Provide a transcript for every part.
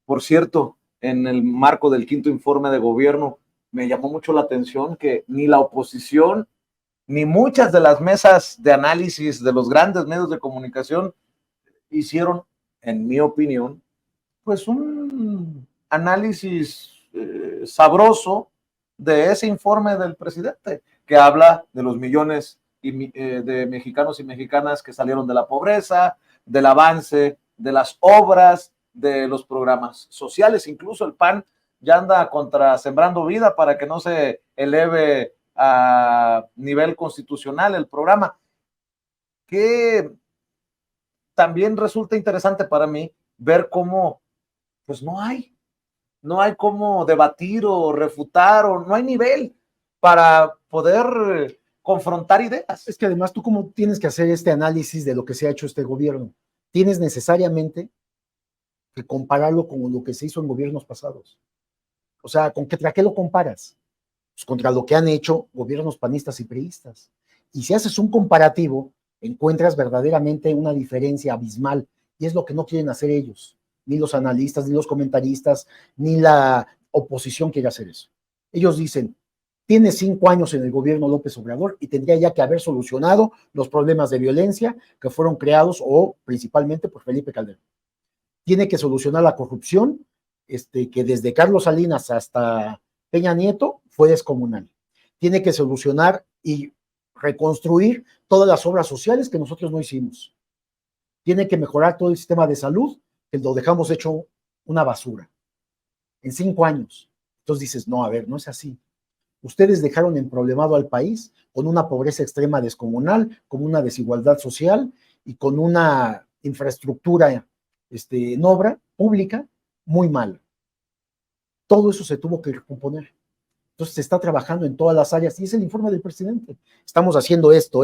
Por cierto, en el marco del quinto informe de gobierno, me llamó mucho la atención que ni la oposición, ni muchas de las mesas de análisis de los grandes medios de comunicación hicieron, en mi opinión, pues un análisis sabroso de ese informe del presidente, que habla de los millones de mexicanos y mexicanas que salieron de la pobreza, del avance de las obras, de los programas sociales. Incluso el PAN ya anda contra Sembrando Vida para que no se eleve a nivel constitucional el programa, que también resulta interesante para mí ver cómo pues no hay cómo debatir o refutar, o no hay nivel para poder confrontar ideas. Es que además tú cómo tienes que hacer este análisis de lo que se ha hecho este gobierno. Tienes necesariamente que compararlo con lo que se hizo en gobiernos pasados. O sea, ¿contra qué lo comparas? Pues contra lo que han hecho gobiernos panistas y priistas. Y si haces un comparativo, encuentras verdaderamente una diferencia abismal, y es lo que no quieren hacer ellos, ni los analistas, ni los comentaristas, ni la oposición quiere hacer eso. Ellos dicen, tiene 5 años en el gobierno López Obrador y tendría ya que haber solucionado los problemas de violencia que fueron creados o principalmente por Felipe Calderón. Tiene que solucionar la corrupción, que desde Carlos Salinas hasta Peña Nieto fue descomunal. Tiene que solucionar y reconstruir todas las obras sociales que nosotros no hicimos. Tiene que mejorar todo el sistema de salud, que lo dejamos hecho una basura en 5 años. Entonces dices, no, a ver, no es así. Ustedes dejaron emproblemado al país con una pobreza extrema descomunal, con una desigualdad social y con una infraestructura en obra pública muy mala. Todo eso se tuvo que recomponer. Entonces se está trabajando en todas las áreas y es el informe del presidente. Estamos haciendo esto.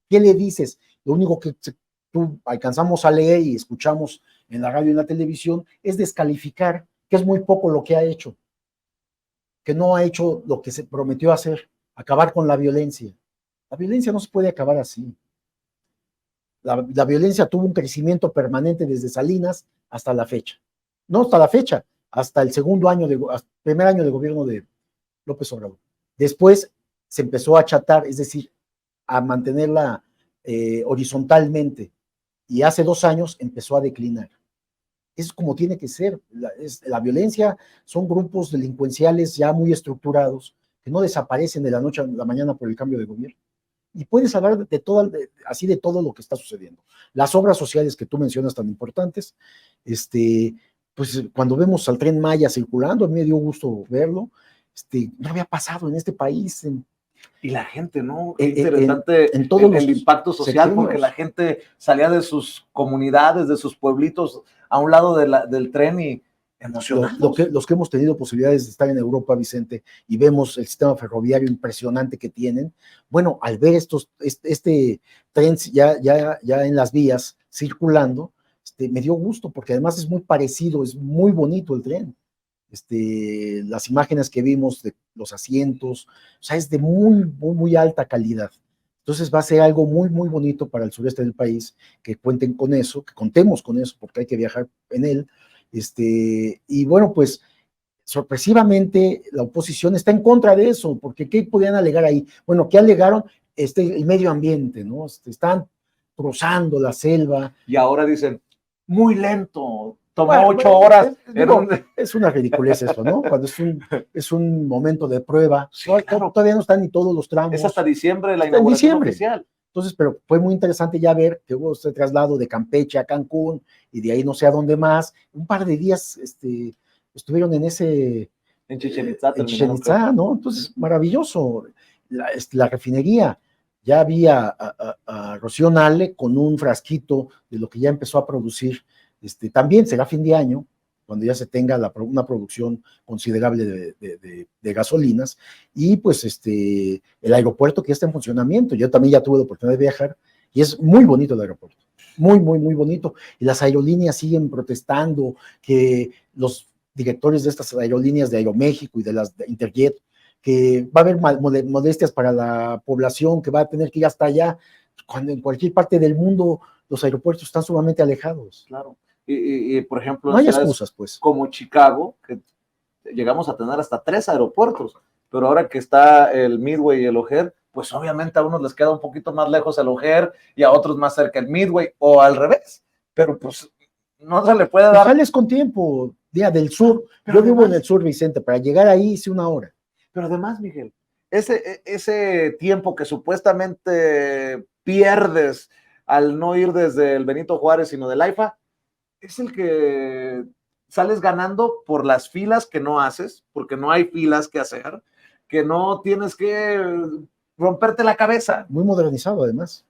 ¿Qué le dices? Lo único que tú alcanzamos a leer y escuchamos en la radio y en la televisión es descalificar, que es muy poco lo que ha hecho, que no ha hecho lo que se prometió hacer, acabar con la violencia. La violencia no se puede acabar así. La violencia tuvo un crecimiento permanente desde Salinas hasta la fecha. No hasta la fecha, hasta el primer año de gobierno de López Obrador. Después se empezó a achatar, es decir, a mantenerla horizontalmente, y hace 2 años empezó a declinar. Es como tiene que ser. La violencia son grupos delincuenciales ya muy estructurados que no desaparecen de la noche a la mañana por el cambio de gobierno. Y puedes hablar así de todo lo que está sucediendo. Las obras sociales que tú mencionas tan importantes, pues cuando vemos al Tren Maya circulando, a mí me dio gusto verlo, no había pasado en este país. Y la gente, ¿no? Qué interesante en todos el impacto social, seccionos. Porque la gente salía de sus comunidades, de sus pueblitos, a un lado del tren y emocionados. Los que hemos tenido posibilidades de estar en Europa, Vicente, y vemos el sistema ferroviario impresionante que tienen, bueno, al ver este tren ya en las vías circulando, me dio gusto, porque además es muy parecido, es muy bonito el tren. Las imágenes que vimos de los asientos, o sea, es de muy, muy, muy alta calidad. Entonces va a ser algo muy, muy bonito para el sureste del país, que cuenten con eso, que contemos con eso, porque hay que viajar en él. Y bueno, pues sorpresivamente la oposición está en contra de eso, porque ¿qué podían alegar ahí? Bueno, ¿qué alegaron? El medio ambiente, ¿no? Están cruzando la selva. Y ahora dicen, muy lento, tomó 8 horas. Es una ridiculez eso, ¿no? Cuando es un momento de prueba. Sí, claro. Todavía no están ni todos los tramos. Es hasta diciembre la inauguración oficial. Entonces, pero fue muy interesante ya ver que hubo este traslado de Campeche a Cancún y de ahí no sé a dónde más. Un par de días estuvieron en Chichén Itzá. En Chichén Itzá, ¿no? Entonces, maravilloso. La refinería. Ya vi a Rocío Nale con un frasquito de lo que ya empezó a producir. También será fin de año, cuando ya se tenga una producción considerable de gasolinas, y pues el aeropuerto que ya está en funcionamiento. Yo también ya tuve la oportunidad de viajar, y es muy bonito el aeropuerto, muy, muy, muy bonito, y las aerolíneas siguen protestando que los directores de estas aerolíneas de Aeroméxico y de las de Interjet, que va a haber molestias para la población, que va a tener que ir hasta allá, cuando en cualquier parte del mundo los aeropuertos están sumamente alejados. Claro. Por ejemplo, No en hay ciudades excusas, pues. como Chicago, que llegamos a tener hasta 3 aeropuertos, pero ahora que está el Midway y el O'Hare, pues obviamente a unos les queda un poquito más lejos el O'Hare y a otros más cerca el Midway, o al revés, pero pues no se le puede Pues dar. sales con tiempo, día del sur. Pero Yo vivo además, en el sur, Vicente, para llegar ahí hice 1 hora. pero además, Miguel, ese tiempo que supuestamente pierdes al no ir desde el Benito Juárez, sino del AIFA, es el que sales ganando por las filas que no haces, porque no hay filas que hacer, que no tienes que romperte la cabeza. Muy modernizado, además.